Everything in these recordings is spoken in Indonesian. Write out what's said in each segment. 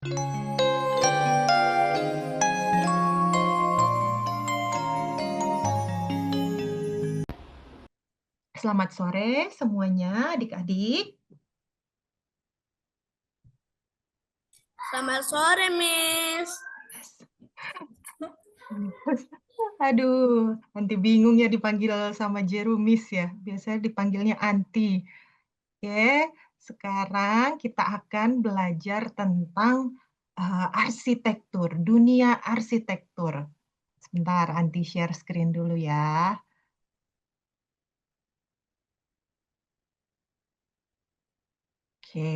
Selamat sore semuanya, adik-adik. Selamat sore, Miss. Aduh, nanti bingung ya dipanggil sama Jerumis ya. Biasanya dipanggilnya Anti. Oke, sekarang kita akan belajar tentang arsitektur, dunia arsitektur. Sebentar, Anti share screen dulu ya. Oke.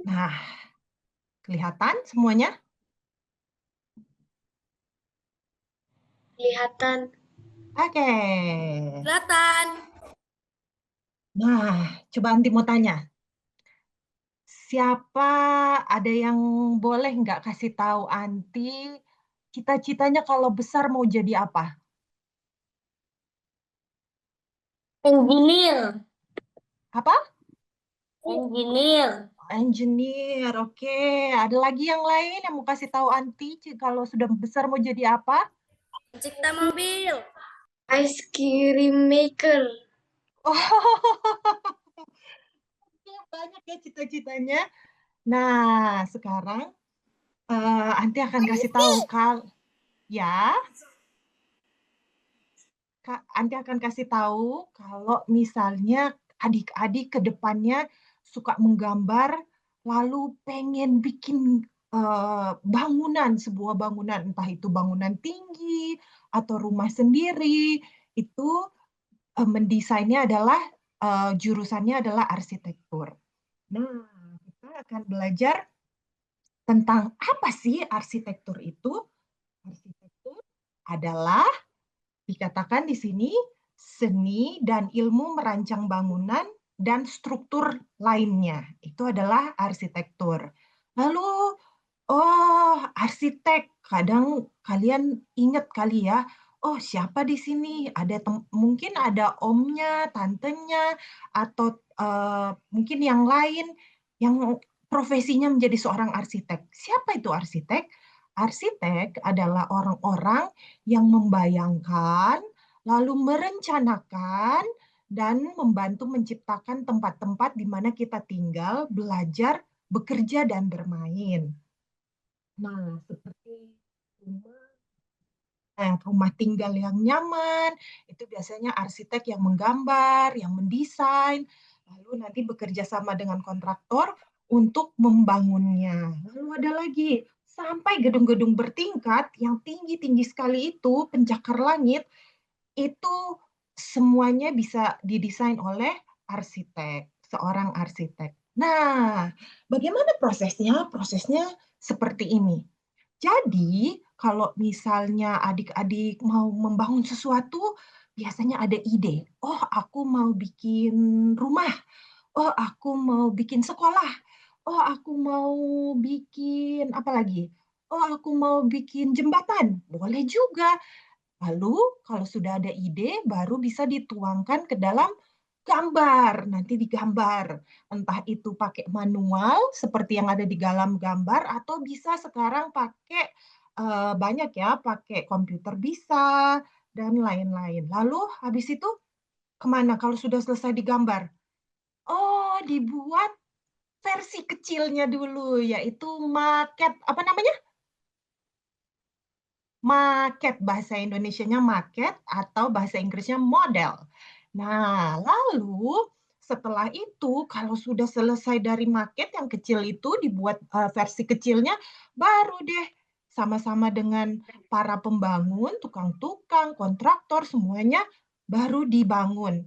Nah, kelihatan semuanya? Kelihatan. Oke. Kelihatan. Nah, coba Anti mau tanya. Siapa ada yang boleh nggak kasih tahu Anti cita-citanya kalau besar mau jadi apa? Engineer. Apa? Engineer. Engineer. Oke. Ada lagi yang lain yang mau kasih tahu Anti kalau sudah besar mau jadi apa? Pencipta mobil. Ice cream maker. Oh, banyak ya cita-citanya. Nah, sekarang Anti akan kasih tahu ya. Anti akan kasih tahu kalau misalnya adik-adik ke depannya suka menggambar, lalu pengen bikin bangunan, sebuah bangunan, entah itu bangunan tinggi atau rumah sendiri, itu mendesainnya adalah jurusannya adalah arsitektur. Nah, kita akan belajar tentang apa sih arsitektur itu. Arsitektur adalah dikatakan di sini seni dan ilmu merancang bangunan dan struktur lainnya. Itu adalah arsitektur. Lalu, oh, arsitek. Kadang kalian ingat kali ya, oh, siapa di sini? Mungkin ada omnya, tantenya, atau mungkin yang lain yang profesinya menjadi seorang arsitek. Siapa itu arsitek? Arsitek adalah orang-orang yang membayangkan, lalu merencanakan, dan membantu menciptakan tempat-tempat di mana kita tinggal, belajar, bekerja, dan bermain. Nah, seperti rumah tinggal yang nyaman, itu biasanya arsitek yang menggambar, yang mendesain, lalu nanti bekerja sama dengan kontraktor untuk membangunnya. Lalu ada lagi, sampai gedung-gedung bertingkat yang tinggi-tinggi sekali itu, pencakar langit, itu semuanya bisa didesain oleh arsitek, seorang arsitek. Nah, bagaimana prosesnya? Prosesnya seperti ini. Jadi, kalau misalnya adik-adik mau membangun sesuatu, biasanya ada ide. Oh, aku mau bikin rumah. Oh, aku mau bikin sekolah. Oh, aku mau bikin apa lagi? Oh, aku mau bikin jembatan. Boleh juga. Lalu, kalau sudah ada ide, baru bisa dituangkan ke dalam gambar. Nanti digambar. Entah itu pakai manual, seperti yang ada di dalam gambar, atau bisa sekarang pakai banyak ya, pakai komputer bisa, dan lain-lain. Lalu, habis itu kemana kalau sudah selesai digambar? Oh, dibuat versi kecilnya dulu, yaitu maket. Apa namanya? Maket, bahasa Indonesianya maket atau bahasa Inggrisnya model. Nah, lalu setelah itu kalau sudah selesai dari maket yang kecil itu dibuat versi kecilnya, baru deh sama-sama dengan para pembangun, tukang-tukang, kontraktor semuanya baru dibangun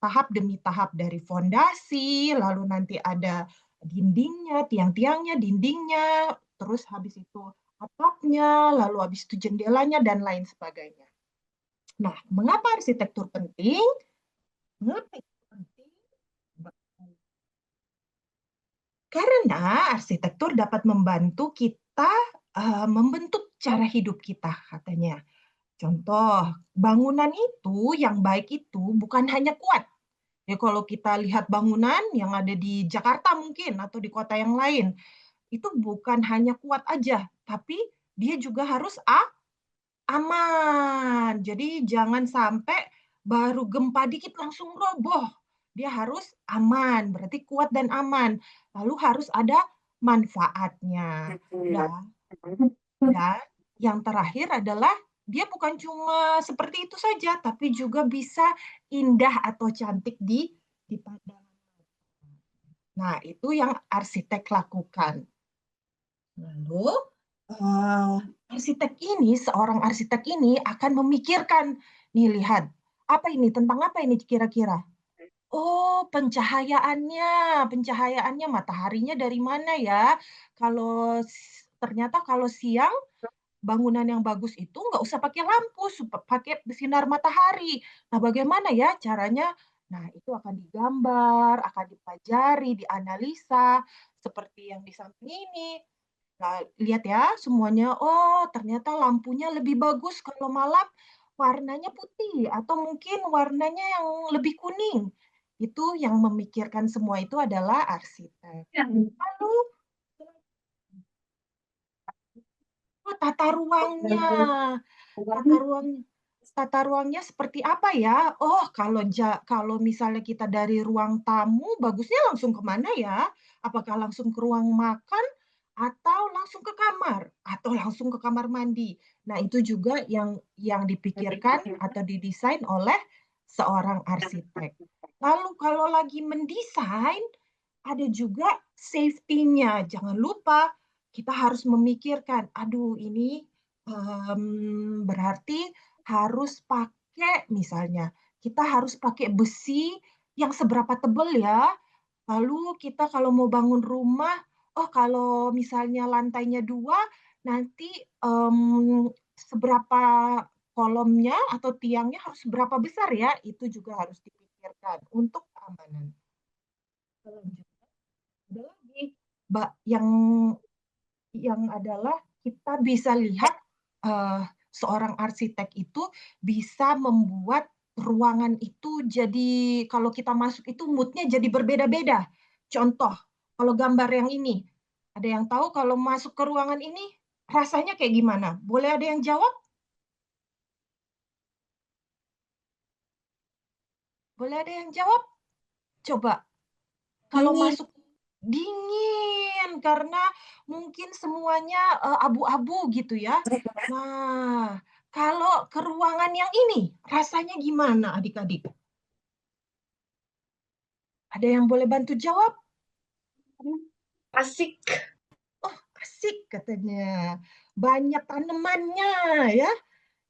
tahap demi tahap dari fondasi, lalu nanti ada dindingnya, tiang-tiangnya, dindingnya, terus habis itu atapnya, lalu habis itu jendelanya, dan lain sebagainya. Nah, mengapa arsitektur penting? Mengapa itu penting? Karena arsitektur dapat membantu kita membentuk cara hidup kita, katanya. Contoh, bangunan itu yang baik itu bukan hanya kuat, Ya kalau kita lihat bangunan yang ada di Jakarta mungkin atau di kota yang lain, itu bukan hanya kuat aja, tapi dia juga harus aman. Jadi jangan sampai baru gempa dikit langsung roboh. Dia harus aman, berarti kuat dan aman. Lalu harus ada manfaatnya. Dan, dan yang terakhir adalah dia bukan cuma seperti itu saja, tapi juga bisa indah atau cantik di pandangan. Nah, itu yang arsitek lakukan. Lalu, seorang arsitek ini akan memikirkan, nih lihat, apa ini, tentang apa ini kira-kira? Oh, pencahayaannya mataharinya dari mana ya? Ternyata kalau siang bangunan yang bagus itu nggak usah pakai lampu, pakai sinar matahari. Nah, bagaimana ya caranya? Nah, itu akan digambar, akan dipelajari, dianalisa, seperti yang di samping ini. Nah, lihat ya semuanya, oh ternyata lampunya lebih bagus kalau malam warnanya putih atau mungkin warnanya yang lebih kuning. Itu yang memikirkan semua itu adalah arsitek. Lalu tata ruangnya. Tata ruang tata ruangnya seperti apa ya? Oh, kalau misalnya kita dari ruang tamu, bagusnya langsung ke mana ya? Apakah langsung ke ruang makan atau langsung ke kamar atau langsung ke kamar mandi? Nah, itu juga yang dipikirkan atau didesain oleh seorang arsitek. Lalu kalau lagi mendesain, ada juga safety-nya. Jangan lupa kita harus memikirkan, aduh ini berarti harus pakai misalnya, kita harus pakai besi yang seberapa tebal ya. Lalu kita kalau mau bangun rumah, oh kalau misalnya lantainya 2, nanti, seberapa kolomnya atau tiangnya harus seberapa besar ya, itu juga harus dipikirkan untuk keamanan. Selanjutnya ada lagi, yang adalah kita bisa lihat, seorang arsitek itu bisa membuat ruangan itu jadi kalau kita masuk itu mood-nya jadi berbeda-beda. Contoh, kalau gambar yang ini, ada yang tahu kalau masuk ke ruangan ini rasanya kayak gimana? Boleh ada yang jawab? Boleh ada yang jawab? Coba. Kalau Dingin. masuk dingin, karena mungkin semuanya, abu-abu gitu ya. Nah, kalau ke ruangan yang ini, rasanya gimana adik-adik? Ada yang boleh bantu jawab? Asik. Oh, asik katanya. Banyak tanamannya ya,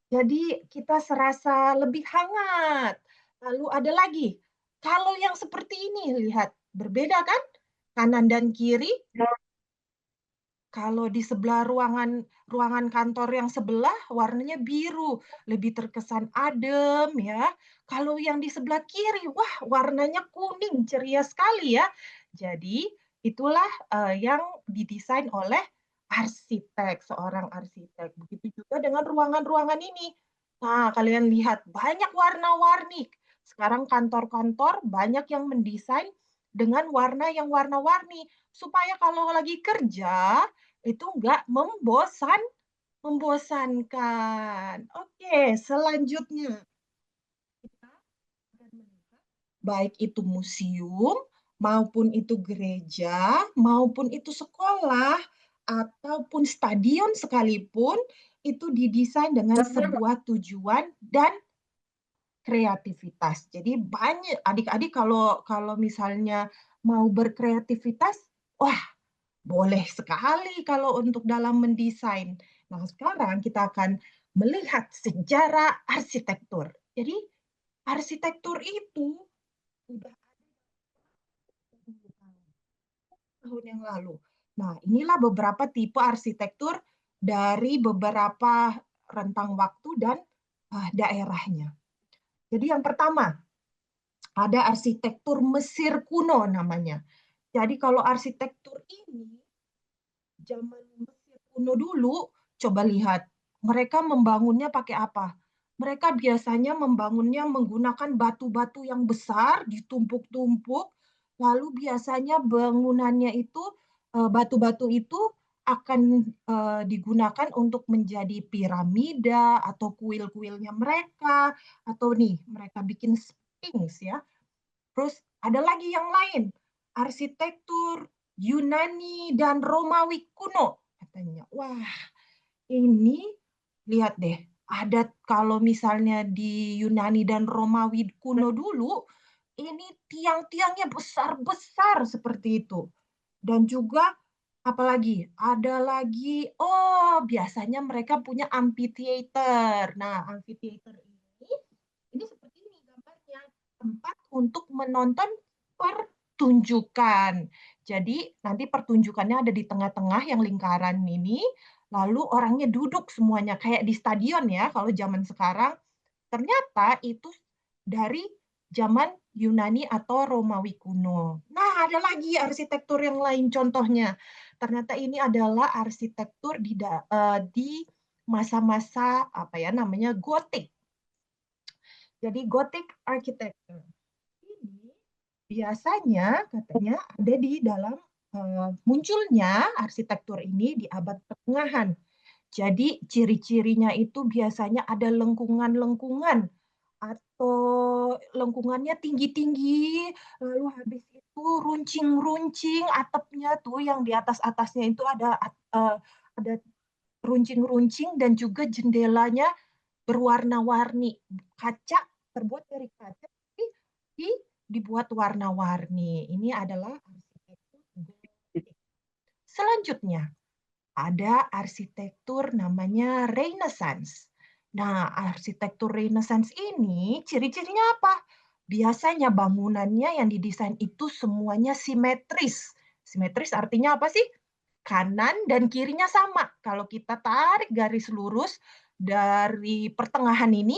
jadi kita serasa lebih hangat. Lalu ada lagi, kalau yang seperti ini lihat, berbeda kan? Kanan dan kiri. Kalau di sebelah ruangan kantor yang sebelah warnanya biru, lebih terkesan adem ya. Kalau yang di sebelah kiri, wah warnanya kuning, ceria sekali ya. Jadi itulah, yang didesain oleh arsitek, seorang arsitek. Begitu juga dengan ruangan-ruangan ini. Nah, kalian lihat banyak warna-warni. Sekarang kantor-kantor banyak yang mendesain dengan warna yang warna-warni, supaya kalau lagi kerja itu enggak membosankan. Oke, selanjutnya kita akan melihat baik itu museum, maupun itu gereja, maupun itu sekolah, ataupun stadion sekalipun, itu didesain dengan sebuah tujuan dan kreativitas. Jadi banyak adik-adik kalau kalau misalnya mau berkreativitas, wah boleh sekali kalau untuk dalam mendesain. Nah, sekarang kita akan melihat sejarah arsitektur. Jadi, arsitektur itu sudah ada tahun yang lalu. Nah, inilah beberapa tipe arsitektur dari beberapa rentang waktu dan daerahnya. Jadi yang pertama, ada arsitektur Mesir kuno namanya. Jadi kalau arsitektur ini zaman Mesir kuno dulu, coba lihat, mereka membangunnya pakai apa? mereka biasanya membangunnya menggunakan batu-batu yang besar, ditumpuk-tumpuk, lalu biasanya bangunannya itu, batu-batu itu akan digunakan untuk menjadi piramida atau kuil-kuilnya mereka, atau nih mereka bikin sphinx ya. Terus ada lagi yang lain, arsitektur Yunani dan Romawi kuno katanya. Wah, ini lihat deh, ada kalau misalnya di Yunani dan Romawi kuno dulu, ini tiang-tiangnya besar-besar seperti itu. Dan juga apalagi, ada lagi, oh biasanya mereka punya amphitheater. Nah, amphitheater ini seperti ini gambarnya, tempat untuk menonton pertunjukan. Jadi nanti pertunjukannya ada di tengah-tengah yang lingkaran ini, lalu orangnya duduk semuanya kayak di stadion ya kalau zaman sekarang. Ternyata itu dari zaman Yunani atau Romawi kuno. Nah, ada lagi arsitektur yang lain contohnya. Ternyata ini adalah arsitektur di masa-masa apa ya namanya Gotik. Jadi Gothic architecture ini biasanya katanya ada di dalam munculnya arsitektur ini di abad pertengahan. Jadi ciri-cirinya itu biasanya ada lengkungan-lengkungan atau lengkungannya tinggi-tinggi, lalu habis itu runcing-runcing atapnya tuh yang di atas-atasnya itu ada runcing-runcing dan juga jendelanya berwarna-warni. Kaca, terbuat dari kaca, tapi dibuat warna-warni. Ini adalah arsitektur gotik. Selanjutnya, ada arsitektur namanya Renaissance. Nah, arsitektur Renaissance ini ciri-cirinya apa? Biasanya bangunannya yang didesain itu semuanya simetris. Simetris artinya apa sih? Kanan dan kirinya sama. Kalau kita tarik garis lurus dari pertengahan ini,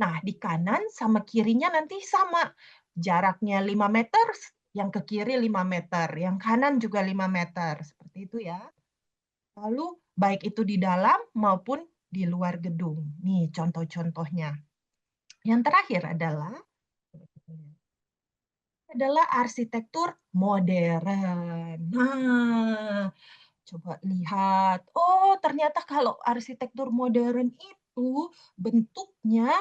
nah di kanan sama kirinya nanti sama. Jaraknya 5 meter, yang ke kiri 5 meter, yang kanan juga 5 meter. Seperti itu ya. Lalu baik itu di dalam maupun di luar gedung. Nih contoh-contohnya. Yang terakhir adalah arsitektur modern. Nah, coba lihat. Oh, ternyata kalau arsitektur modern itu bentuknya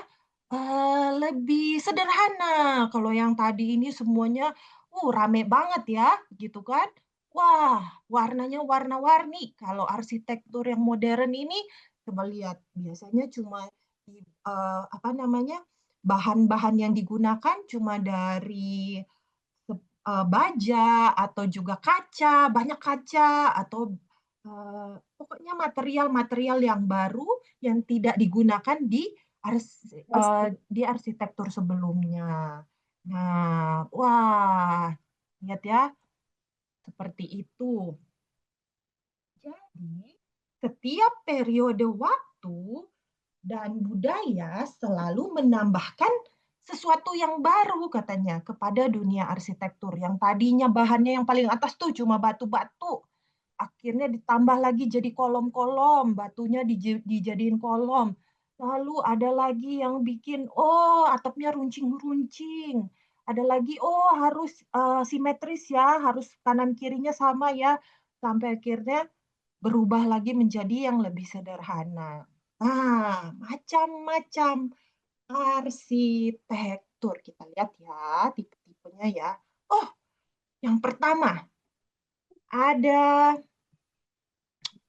lebih sederhana. Kalau yang tadi ini semuanya rame banget ya, gitu kan. Wah, warnanya warna-warni. Kalau arsitektur yang modern ini coba lihat, biasanya cuma apa namanya? Bahan-bahan yang digunakan cuma dari baja atau juga kaca, banyak kaca atau pokoknya material-material yang baru yang tidak digunakan di arsitektur sebelumnya. Nah, wah, lihat ya, seperti itu. Jadi, setiap periode waktu dan budaya selalu menambahkan sesuatu yang baru katanya kepada dunia arsitektur. Yang tadinya bahannya yang paling atas tuh cuma batu-batu. Akhirnya ditambah lagi jadi kolom-kolom, batunya dijadiin kolom. Lalu ada lagi yang bikin, oh atapnya runcing-runcing. Ada lagi, oh harus simetris ya, harus kanan kirinya sama ya. Sampai akhirnya berubah lagi menjadi yang lebih sederhana. Nah, macam-macam arsitektur. Kita lihat ya, tipe-tipenya ya. Oh, yang pertama, ada,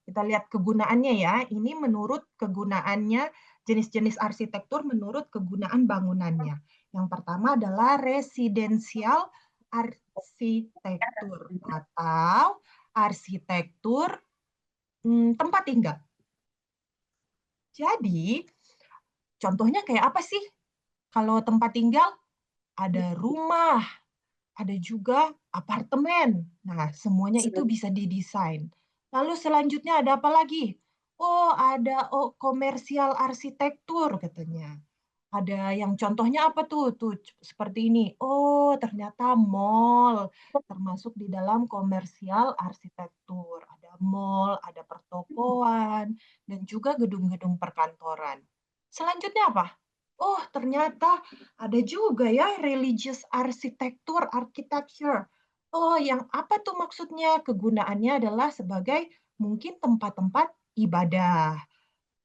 kita lihat kegunaannya ya. Ini menurut kegunaannya, jenis-jenis arsitektur menurut kegunaan bangunannya. Yang pertama adalah residensial arsitektur atau arsitektur tempat tinggal. Jadi, contohnya kayak apa sih? Kalau tempat tinggal, ada rumah, ada juga apartemen. Nah, semuanya itu bisa didesain. Lalu selanjutnya ada apa lagi? Oh, ada komersial arsitektur katanya. Ada yang contohnya apa tuh? Tuh seperti ini. Oh, ternyata mall termasuk di dalam komersial arsitektur. Ada mall, ada pertokoan, dan juga gedung-gedung perkantoran. Selanjutnya apa? Oh, ternyata ada juga ya religious architecture. Oh, yang apa tuh maksudnya? Kegunaannya adalah sebagai mungkin tempat-tempat ibadah.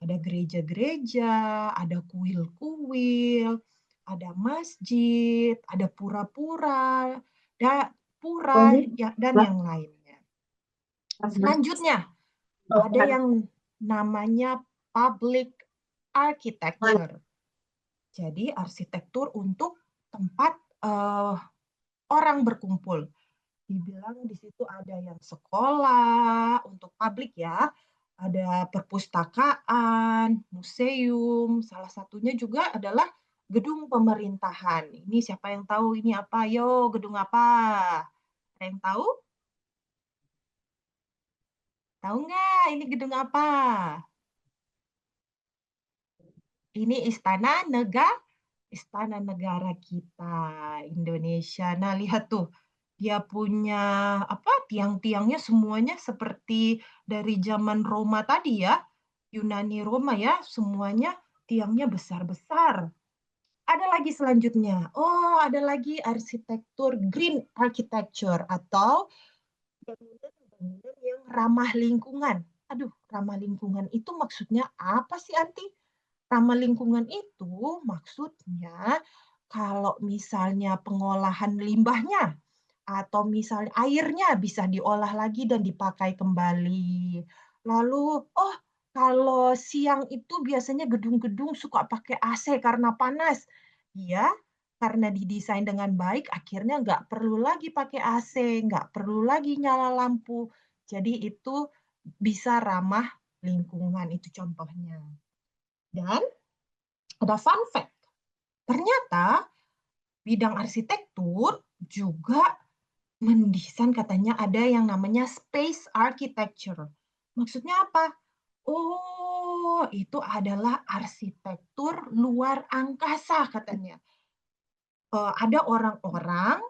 Ada gereja-gereja, ada kuil-kuil, ada masjid, ada pura-pura, pura Ini ya, dan Bang, yang lainnya. Mas. Selanjutnya, Oh, ada yang namanya public architecture. Jadi arsitektur untuk tempat orang berkumpul. Dibilang di situ ada yang sekolah untuk publik ya, ada perpustakaan, museum, salah satunya juga adalah gedung pemerintahan. Ini siapa yang tahu ini apa? Yo, gedung apa? Ada yang tahu? Tahu nggak ini gedung apa? Ini Istana Negara kita, Indonesia. Nah, lihat tuh, dia punya apa? Tiang-tiangnya semuanya seperti dari zaman Roma tadi ya, Yunani Roma ya, semuanya tiangnya besar-besar. Ada lagi selanjutnya. Oh, ada lagi arsitektur green architecture atau bangunan-bangunan yang ramah lingkungan. Aduh, ramah lingkungan itu maksudnya apa sih, Anti? Ramah lingkungan itu maksudnya kalau misalnya pengolahan limbahnya atau misalnya airnya bisa diolah lagi dan dipakai kembali. Lalu, oh, kalau siang itu biasanya gedung-gedung suka pakai AC karena panas. Iya, karena didesain dengan baik, akhirnya nggak perlu lagi pakai AC, nggak perlu lagi nyala lampu. Jadi itu bisa ramah lingkungan, itu contohnya. Dan ada fun fact, ternyata bidang arsitektur juga mendesain katanya ada yang namanya space architecture. Maksudnya apa? Oh, itu adalah arsitektur luar angkasa katanya. Ada orang-orang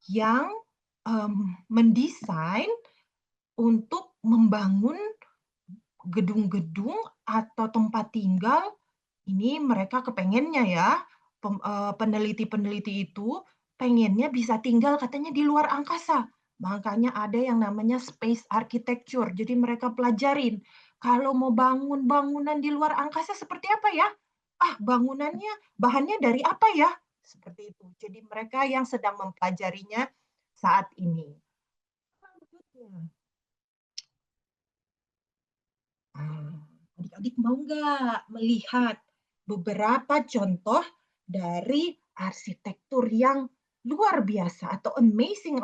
yang mendesain untuk membangun gedung-gedung atau tempat tinggal. Ini mereka kepengennya ya, peneliti-peneliti itu pengennya bisa tinggal katanya di luar angkasa. Makanya ada yang namanya space architecture. Jadi mereka pelajarin, kalau mau bangun bangunan di luar angkasa seperti apa ya? Ah, bangunannya, bahannya dari apa ya? Seperti itu. Jadi mereka yang sedang mempelajarinya saat ini. Selanjutnya, adik-adik mau nggak melihat beberapa contoh dari arsitektur yang luar biasa atau amazing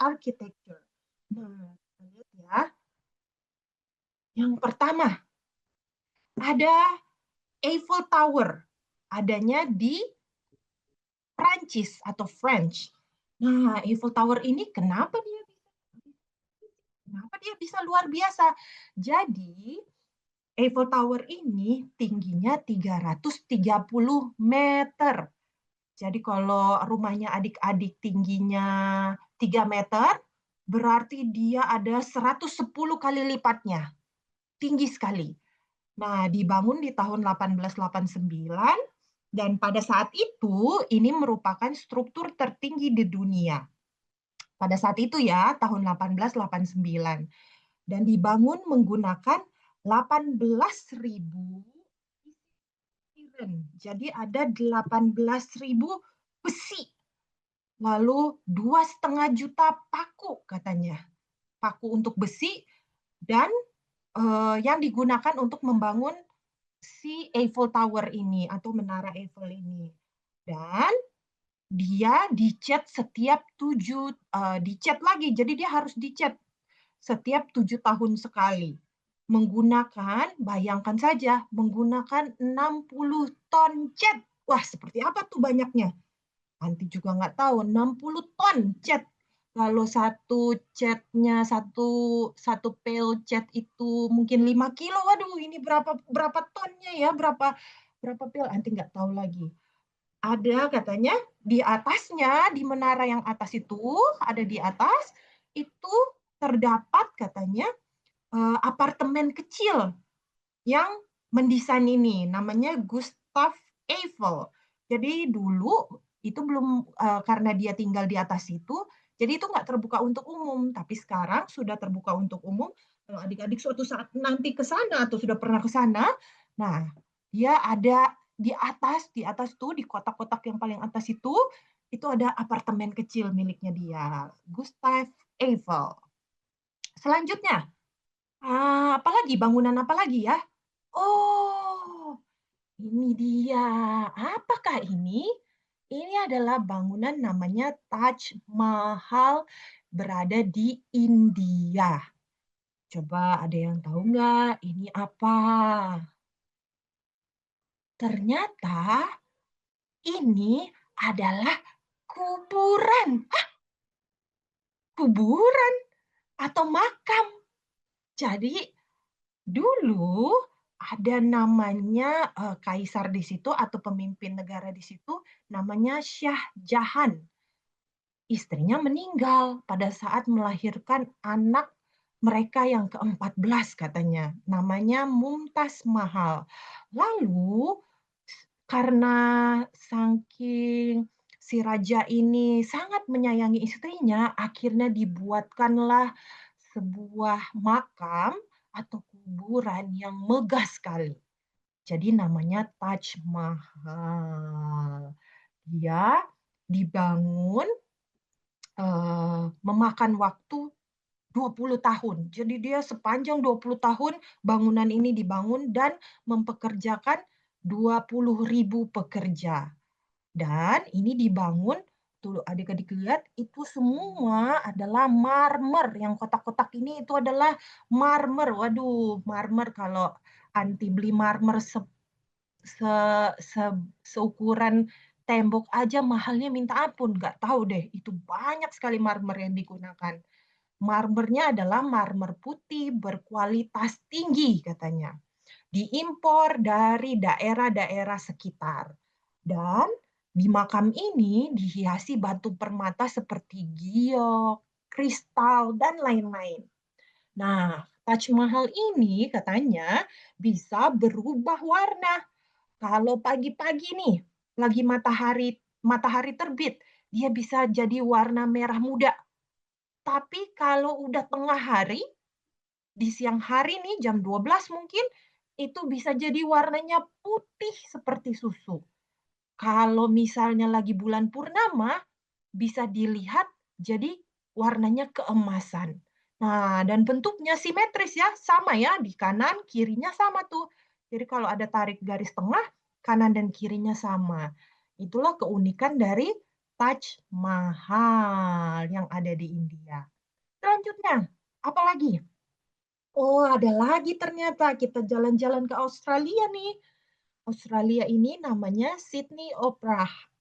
architecture? Nah, lihat ya. Yang pertama, ada Eiffel Tower. Adanya di Prancis atau French. Nah, Eiffel Tower ini kenapa dia bisa luar biasa? Jadi, Eiffel Tower ini tingginya 330 meter. Jadi kalau rumahnya adik-adik tingginya 3 meter, berarti dia ada 110 kali lipatnya. Tinggi sekali. Nah, dibangun di tahun 1889 dan pada saat itu ini merupakan struktur tertinggi di dunia. Pada saat itu ya, tahun 1889. Dan dibangun menggunakan 18.000 iron. Jadi ada 18.000 besi. Lalu 2,5 juta paku katanya. Paku untuk besi dan yang digunakan untuk membangun si Eiffel Tower ini atau menara Eiffel ini. Dan dia dicat setiap dicat lagi. Jadi dia harus dicat setiap 7 tahun sekali. Menggunakan, bayangkan saja, menggunakan 60 ton cat. Wah, seperti apa tuh banyaknya? Nanti juga nggak tahu, 60 ton cat. Kalau satu catnya, satu pel cat itu mungkin 5 kilo. Waduh, ini berapa tonnya ya? Berapa pel? Nanti nggak tahu lagi. Ada katanya di atasnya, di menara yang atas itu, ada di atas, itu terdapat katanya apartemen kecil yang mendesain ini. Namanya Gustav Eiffel. Jadi dulu itu belum, karena dia tinggal di atas situ, jadi itu nggak terbuka untuk umum. Tapi sekarang sudah terbuka untuk umum. Kalau adik-adik suatu saat nanti ke sana atau sudah pernah ke sana, nah dia ada di atas tuh di kotak-kotak yang paling atas itu ada apartemen kecil miliknya dia, Gustav Eiffel. Selanjutnya, apalagi bangunan apa lagi ya? Oh, ini dia. Apakah ini? Ini adalah bangunan namanya Taj Mahal berada di India. Coba ada yang tahu nggak ini apa? Ternyata ini adalah kuburan. Hah, kuburan atau makam. Jadi dulu ada namanya, kaisar di situ atau pemimpin negara di situ namanya Shah Jahan. Istrinya meninggal pada saat melahirkan anak mereka yang ke-14 katanya, namanya Mumtaz Mahal. Lalu karena saking si raja ini sangat menyayangi istrinya, akhirnya dibuatkanlah sebuah makam atau kuburan yang megah sekali. Jadi namanya Taj Mahal. Dia dibangun, memakan waktu 20 tahun. Jadi dia sepanjang 20 tahun bangunan ini dibangun dan mempekerjakan 20.000 pekerja. Dan ini dibangun, tuh adik-adik lihat, itu semua adalah marmer. Yang kotak-kotak ini itu adalah marmer. Waduh, marmer kalau anti beli marmer se se seukuran tembok aja mahalnya minta ampun, nggak tahu deh, itu banyak sekali marmer yang digunakan. Marmernya adalah marmer putih berkualitas tinggi katanya. Diimpor dari daerah-daerah sekitar. Dan di makam ini dihiasi batu permata seperti giok, kristal, dan lain-lain. Nah, Taj Mahal ini katanya bisa berubah warna. Kalau pagi-pagi nih, lagi matahari terbit, dia bisa jadi warna merah muda. Tapi kalau udah tengah hari, di siang hari nih jam 12 mungkin, itu bisa jadi warnanya putih seperti susu. Kalau misalnya lagi bulan purnama, bisa dilihat jadi warnanya keemasan. Nah, dan bentuknya simetris ya, sama ya, di kanan kirinya sama tuh. Jadi kalau ada tarik garis tengah, kanan dan kirinya sama. Itulah keunikan dari Taj Mahal yang ada di India. Selanjutnya, apa lagi? Oh, ada lagi ternyata. Kita jalan-jalan ke Australia nih. Australia ini namanya Sydney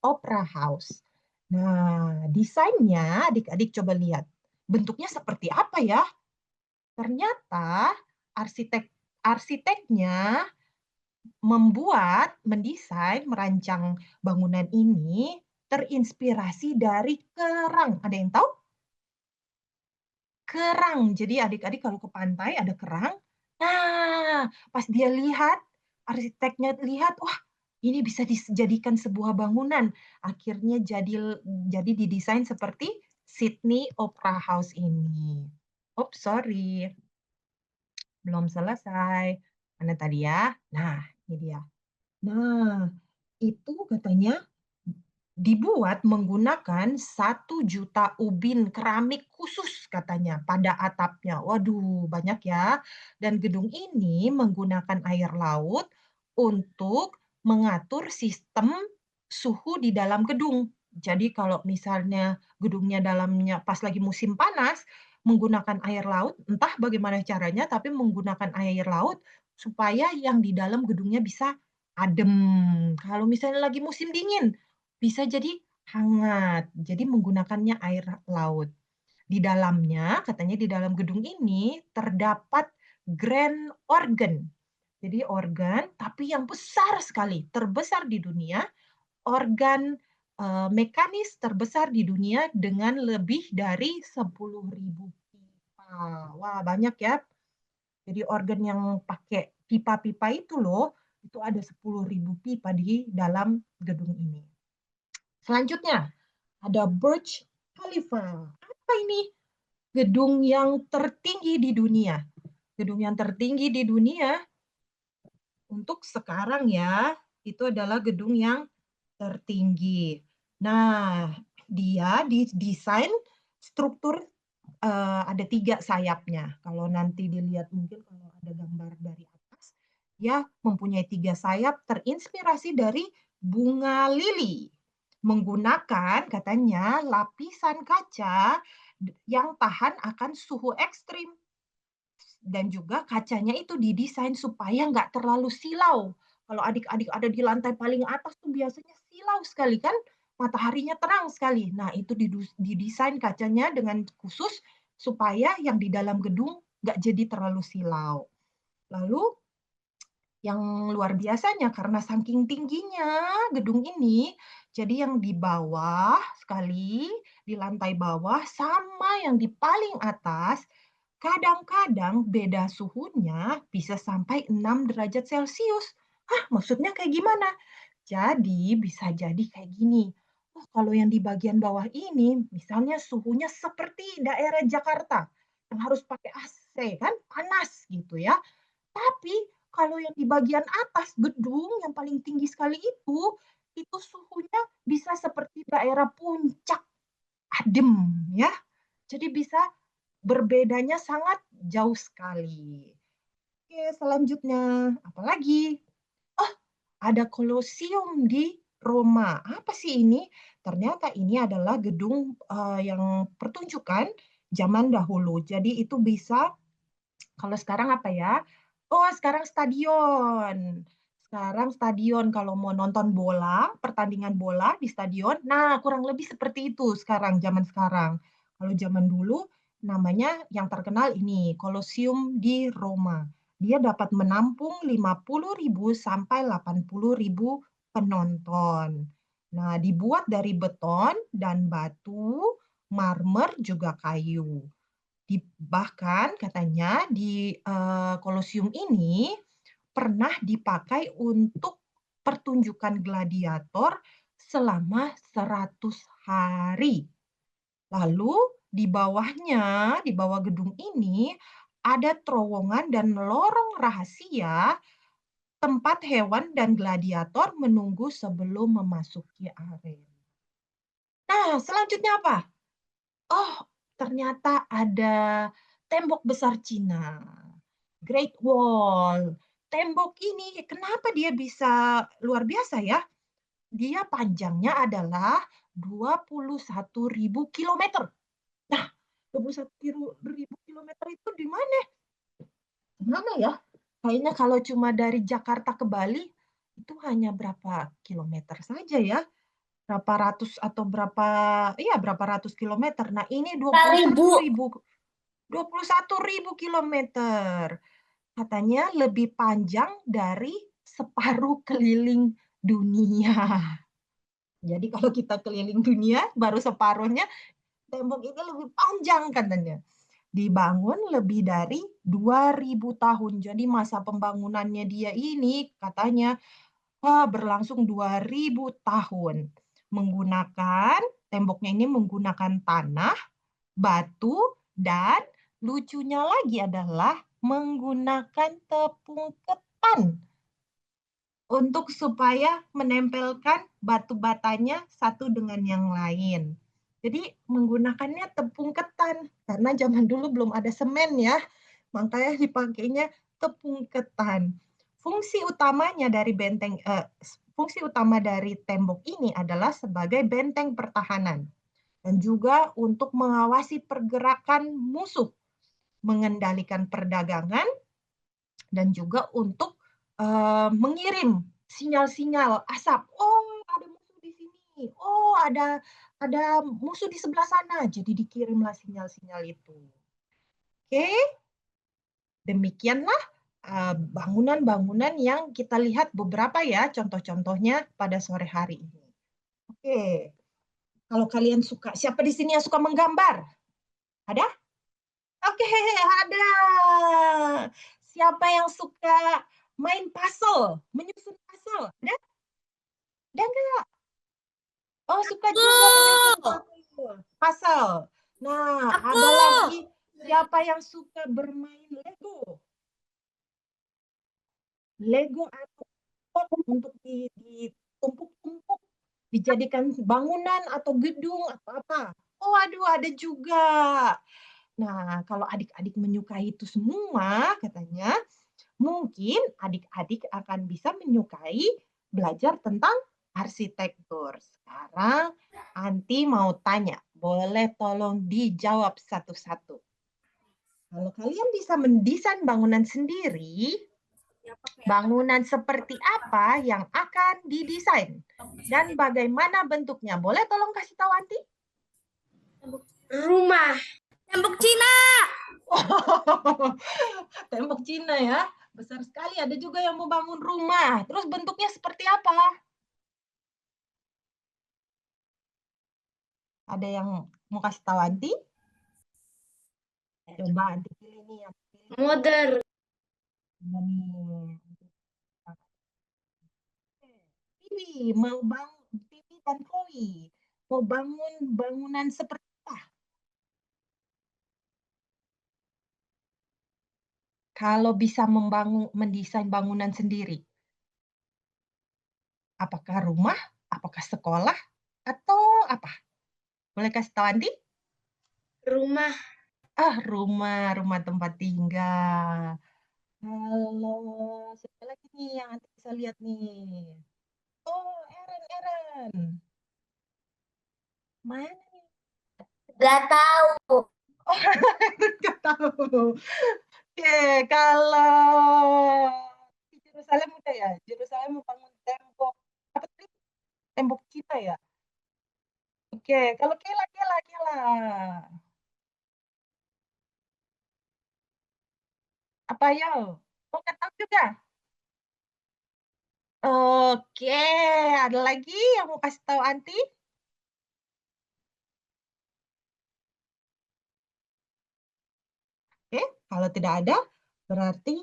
Opera House. Nah, desainnya adik-adik coba lihat. Bentuknya seperti apa ya? Ternyata arsiteknya mendesain, merancang bangunan ini terinspirasi dari kerang. Ada yang tahu? Kerang. Jadi adik-adik kalau ke pantai ada kerang, nah pas dia lihat, arsiteknya lihat, wah ini bisa dijadikan sebuah bangunan. Akhirnya jadi didesain seperti Sydney Opera House ini. Oops, sorry, belum selesai. Mana tadi ya? Nah, ini dia. Nah, itu katanya dibuat menggunakan 1 juta ubin keramik khusus katanya pada atapnya. Waduh, banyak ya. Dan gedung ini menggunakan air laut untuk mengatur sistem suhu di dalam gedung. Jadi kalau misalnya gedungnya dalamnya pas lagi musim panas, menggunakan air laut, entah bagaimana caranya, tapi menggunakan air laut supaya yang di dalam gedungnya bisa adem. Kalau misalnya lagi musim dingin, bisa jadi hangat, jadi menggunakannya air laut. Di dalamnya, katanya di dalam gedung ini terdapat grand organ. Jadi organ, tapi yang besar sekali, terbesar di dunia, organ mekanis terbesar di dunia dengan lebih dari 10.000 pipa. Wah, banyak ya. Jadi organ yang pakai pipa-pipa itu loh, itu ada 10.000 pipa di dalam gedung ini. Selanjutnya, ada Burj Khalifa. Apa ini? Gedung yang tertinggi di dunia. Gedung yang tertinggi di dunia untuk sekarang ya, itu adalah gedung yang tertinggi. Nah, dia didesain struktur ada 3 sayapnya. Kalau nanti dilihat mungkin kalau ada gambar dari atas, dia mempunyai 3 sayap terinspirasi dari bunga lili. Menggunakan katanya lapisan kaca yang tahan akan suhu ekstrim. Dan juga kacanya itu didesain supaya nggak terlalu silau. Kalau adik-adik ada di lantai paling atas tuh biasanya silau sekali kan, mataharinya terang sekali. Nah, itu didesain kacanya dengan khusus supaya yang di dalam gedung nggak jadi terlalu silau. Lalu yang luar biasanya karena saking tingginya gedung ini, jadi yang di bawah sekali, di lantai bawah sama yang di paling atas, kadang-kadang beda suhunya bisa sampai 6 derajat Celcius. Hah, maksudnya kayak gimana? Jadi bisa jadi kayak gini. Oh, kalau yang di bagian bawah ini, misalnya suhunya seperti daerah Jakarta, yang harus pakai AC kan, panas gitu ya. Tapi kalau yang di bagian atas gedung yang paling tinggi sekali itu suhunya bisa seperti daerah puncak, adem ya. Jadi bisa berbedanya sangat jauh sekali. Oke, selanjutnya apalagi? Oh, ada Kolosium di Roma. Apa sih ini? Ternyata ini adalah gedung yang pertunjukan zaman dahulu. Jadi itu bisa kalau sekarang apa ya? Oh, sekarang stadion. Sekarang stadion kalau mau nonton bola, pertandingan bola di stadion, nah kurang lebih seperti itu sekarang, zaman sekarang. Kalau zaman dulu namanya yang terkenal ini, Colosseum di Roma. Dia dapat menampung 50.000 sampai 80.000 penonton. Nah, dibuat dari beton dan batu, marmer juga kayu. Bahkan katanya di Kolosium ini pernah dipakai untuk pertunjukan gladiator selama 100 hari. Lalu di bawahnya, di bawah gedung ini, ada terowongan dan lorong rahasia tempat hewan dan gladiator menunggu sebelum memasuki arena. Nah, selanjutnya apa? Oh, ternyata ada tembok besar Cina, Great Wall. Tembok ini kenapa dia bisa luar biasa ya? Dia panjangnya adalah 21.000 kilometer. Nah, 21.000 kilometer itu di mana? Di mana ya? Kayaknya kalau cuma dari Jakarta ke Bali, itu hanya berapa kilometer saja ya? Berapa ratus atau berapa ratus kilometer. Nah, ini 21.000 kilometer. Katanya lebih panjang dari separuh keliling dunia. Jadi kalau kita keliling dunia, baru separuhnya, tembok ini lebih panjang katanya. Dibangun lebih dari 2.000 tahun. Jadi masa pembangunannya dia ini katanya berlangsung 2.000 tahun. Temboknya ini menggunakan tanah, batu, dan lucunya lagi adalah menggunakan tepung ketan untuk supaya menempelkan batu batanya satu dengan yang lain. Jadi menggunakannya tepung ketan karena zaman dulu belum ada semen ya, makanya dipakainya tepung ketan. Fungsi utama dari tembok ini adalah sebagai benteng pertahanan dan juga untuk mengawasi pergerakan musuh, mengendalikan perdagangan, dan juga untuk mengirim sinyal-sinyal asap. Oh, ada musuh di sini. Oh, ada musuh di sebelah sana. Jadi dikirimlah sinyal-sinyal itu. Oke, demikianlah bangunan-bangunan yang kita lihat beberapa ya contoh-contohnya pada sore hari ini. Oke, kalau kalian suka, siapa di sini yang suka menggambar? Ada? Oke, ada. Siapa yang suka main puzzle, menyusun puzzle. Ada nggak? Oh, suka juga menyusun puzzle. Nah, Aku. ada lagi siapa yang suka bermain Lego? Lego atau blok untuk ditumpuk-tumpuk, dijadikan bangunan atau gedung atau apa. Oh, aduh, ada juga. Nah, kalau adik-adik menyukai itu semua, katanya, mungkin adik-adik akan bisa menyukai belajar tentang arsitektur. Sekarang, Anti mau tanya, boleh tolong dijawab satu-satu. Kalau kalian bisa mendesain bangunan sendiri, bangunan seperti apa yang akan didesain? Dan bagaimana bentuknya? Boleh tolong kasih tahu Anti? Rumah. Tembok Cina. Tembok Cina ya. Besar sekali. Ada juga yang mau bangun rumah. Terus bentuknya seperti apa? Ada yang mau kasih tahu Anti? Coba Anti pilih nih. Yang pilih. Modern. Pilih, mau bangun Tiwi dan Chloe. Mau bangun bangunan seperti apa? Kalau bisa mendesain bangunan sendiri. Apakah rumah? Apakah sekolah? Atau apa? Boleh kasih tahu Anti? Rumah. Rumah tempat tinggal. Halo, siapa lagi nih yang Anti bisa lihat nih? Oh, Eren. Mana nih? Gak tahu. Oh, nggak tahu. Oke, kalau di Yerusalem udah ya. Yerusalem mau bangun tembok apa tadi? Tembok Cina ya. Oke, kalau Kela. Apa ya? Mau nggak tahu juga? Oke, ada lagi yang mau kasih tahu Anti? Oke, kalau tidak ada, berarti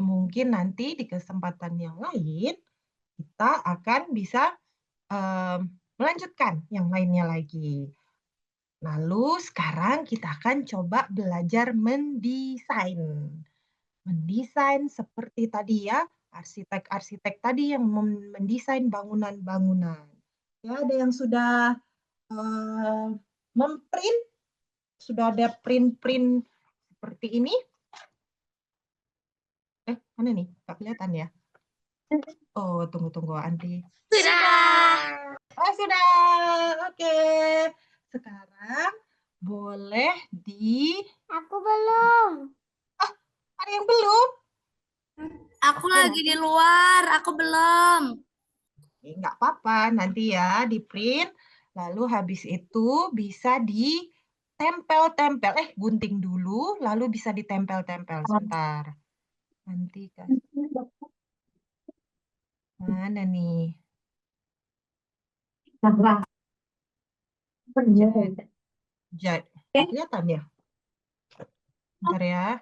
mungkin nanti di kesempatan yang lain kita akan bisa melanjutkan yang lainnya lagi. Lalu sekarang kita akan coba belajar mendesain. Mendesain seperti tadi ya, arsitek-arsitek tadi yang mendesain bangunan-bangunan. Ya, ada yang sudah memprint, sudah ada print-print seperti ini. Mana nih? Nggak kelihatan ya? Oh, tunggu, Anti. Sudah. Oh, sudah. Oke. Sekarang boleh Aku belum. ada yang belum? Aku Oke, lagi di luar. Aku belum. Oke, nggak apa-apa. Nanti ya di print. Lalu habis itu bisa ditempel-tempel. Gunting dulu, lalu bisa ditempel-tempel. Sebentar. Nanti kan. Mana nih? Jad. Kelihatan ya? Bentar ya.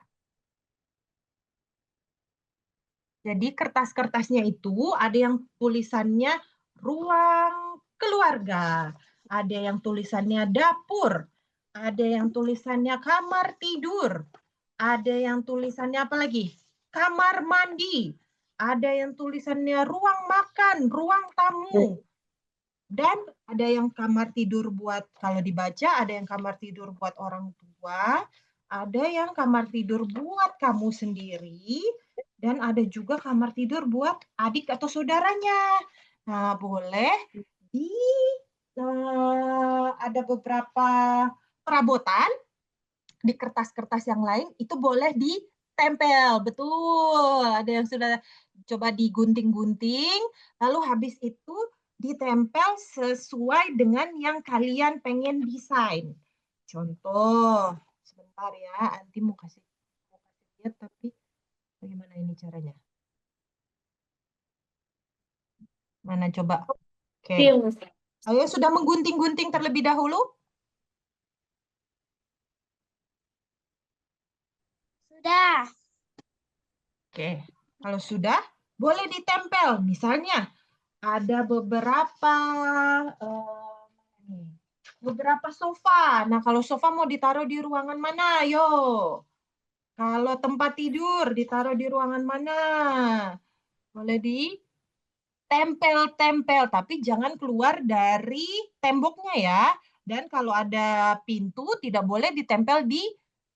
Jadi kertas-kertasnya itu ada yang tulisannya ruang keluarga, ada yang tulisannya dapur, ada yang tulisannya kamar tidur, ada yang tulisannya apa lagi? Kamar mandi, ada yang tulisannya ruang makan, ruang tamu, dan ada yang kamar tidur buat kalau dibaca, ada yang kamar tidur buat orang tua, ada yang kamar tidur buat kamu sendiri, dan ada juga kamar tidur buat adik atau saudaranya. Nah, boleh ada beberapa perabotan di kertas-kertas yang lain itu boleh ditempel. Betul. Ada yang sudah coba digunting-gunting, lalu habis itu ditempel sesuai dengan yang kalian pengen desain. Contoh, sebentar ya, Anti mau kasih lihat, tapi bagaimana ini caranya? Mana coba? Oke. Ayo, sudah menggunting-gunting terlebih dahulu? Sudah. Oke. Kalau sudah, boleh ditempel. Misalnya, ada beberapa sofa. Nah, kalau sofa mau ditaruh di ruangan mana? Ayo. Kalau tempat tidur ditaruh di ruangan mana? Boleh ditempel-tempel, tapi jangan keluar dari temboknya ya. Dan kalau ada pintu, tidak boleh ditempel di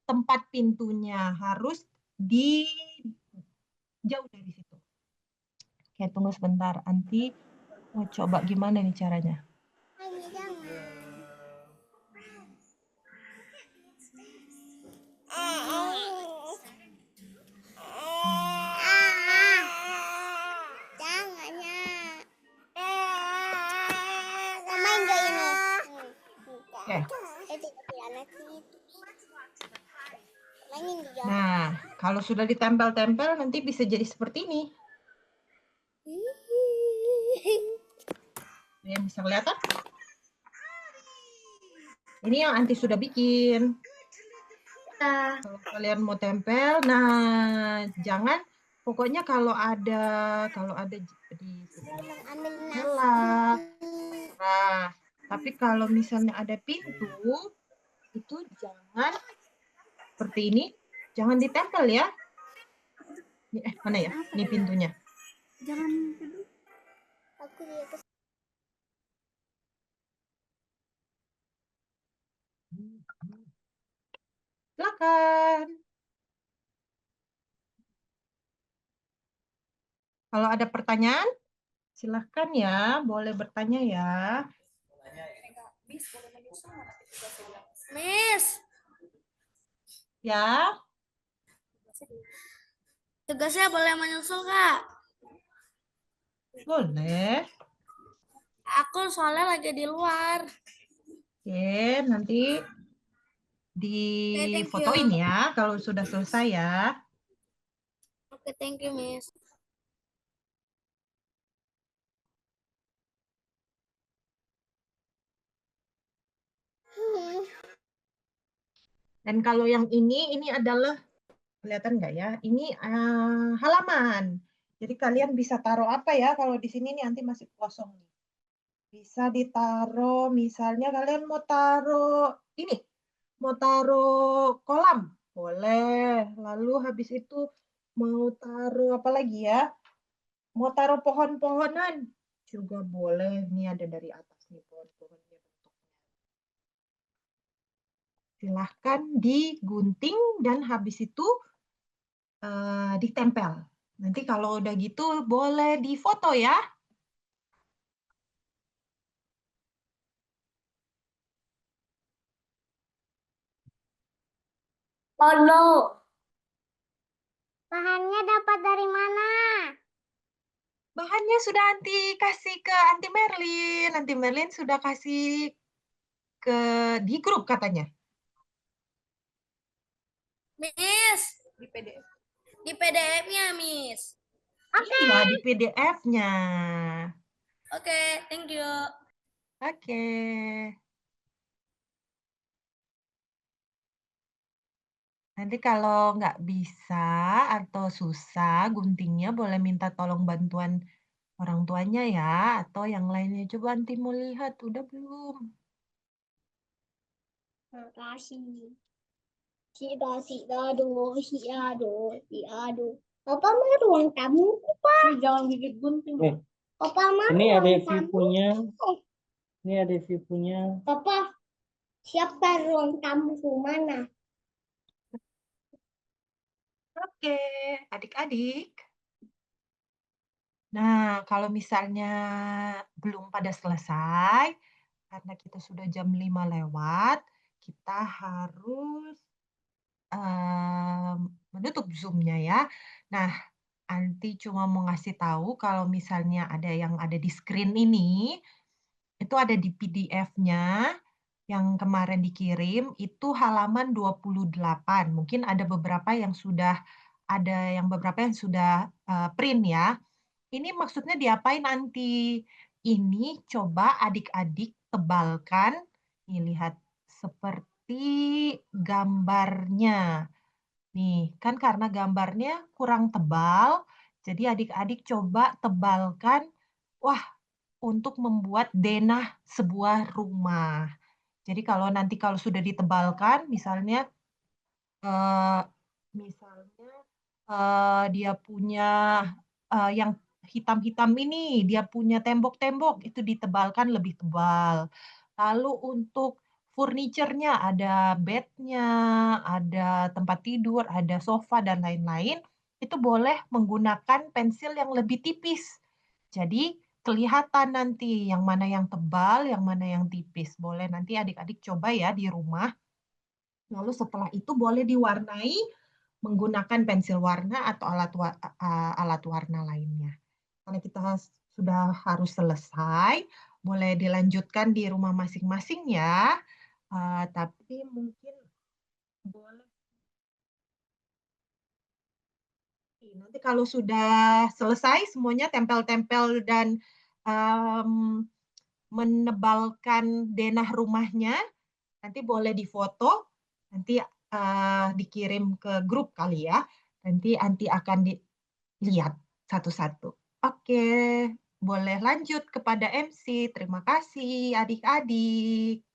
tempat pintunya. Harus di jauh dari situ. Oke, tunggu sebentar. Anti mau coba gimana nih caranya. Oke. Nah, kalau sudah ditempel-tempel nanti bisa jadi seperti ini. Yang bisa kelihatan? Ini yang Anti sudah bikin. Kalau kalian mau tempel, nah jangan, pokoknya kalau ada di gelap. Nah, tapi kalau misalnya ada pintu, itu jangan seperti ini, jangan ditempel ya. Mana ya? Ini pintunya. Jangan Silakan. Kalau ada pertanyaan, silahkan ya, boleh bertanya ya. Miss, Ya, tugasnya boleh menyusul, Kak. boleh. Aku soalnya lagi di luar. Oke, nanti thank difotoin you. ya kalau sudah selesai ya. Oke, thank you, Miss. Dan kalau yang ini adalah, kelihatan nggak ya? Ini halaman. Jadi kalian bisa taruh apa ya? Kalau di sini nih nanti masih kosong nih. Bisa ditaruh, misalnya kalian mau taruh ini, mau taruh kolam, boleh. Lalu habis itu mau taruh apa lagi ya? Mau taruh pohon-pohonan juga boleh. Ini ada dari atas nih pohon-pohonnya bentuknya. Silahkan digunting dan habis itu ditempel. Nanti kalau udah gitu boleh difoto ya. Oh no. Bahannya dapat dari mana? Bahannya sudah Anti kasih ke Anti Merlin. Anti Merlin sudah kasih di grup katanya. Miss, Di PDF. di PDF-nya, Miss. Iya, di PDF-nya. Oke, thank you. Oke. Nanti kalau nggak bisa atau susah guntingnya boleh minta tolong bantuan orang tuanya ya, atau yang lainnya. Coba Anti mau lihat, udah belum? Makasih. Si Papa mah ruang tamu, Pak. Jangan gigit gunting. Papa mah Ini ada ruang tamu. view-nya. Ini ada view-nya. Papa, siapa ruang tamu ke mana? Oke, adik-adik. Nah, kalau misalnya belum pada selesai, karena kita sudah jam 5 lewat, kita harus menutup Zoom-nya ya. Nah, Anti cuma mau ngasih tahu kalau misalnya ada yang ada di screen ini, itu ada di PDF-nya yang kemarin dikirim, itu halaman 28. Mungkin ada beberapa yang sudah print ya. Ini maksudnya diapain nanti? Ini coba adik-adik tebalkan, nih lihat seperti gambarnya. Nih, kan karena gambarnya kurang tebal, Jadi adik-adik coba tebalkan, wah, untuk membuat denah sebuah rumah. Jadi kalau sudah ditebalkan, misalnya, eee, misalnya, dia punya, yang hitam-hitam ini, dia punya tembok-tembok, itu ditebalkan lebih tebal. Lalu untuk furniture-nya, ada bed-nya, ada tempat tidur, ada sofa, dan lain-lain, itu boleh menggunakan pensil yang lebih tipis. Jadi kelihatan nanti yang mana yang tebal, yang mana yang tipis. Boleh nanti adik-adik coba ya di rumah. Lalu setelah itu boleh diwarnai menggunakan pensil warna atau alat warna lainnya. Karena kita sudah harus selesai, boleh dilanjutkan di rumah masing-masing ya. Tapi mungkin boleh nanti kalau sudah selesai semuanya tempel-tempel dan, mmm, menebalkan denah rumahnya, nanti boleh difoto, nanti, dikirim ke grup kali ya, nanti akan dilihat satu-satu. Oke, boleh lanjut kepada MC. Terima kasih adik-adik.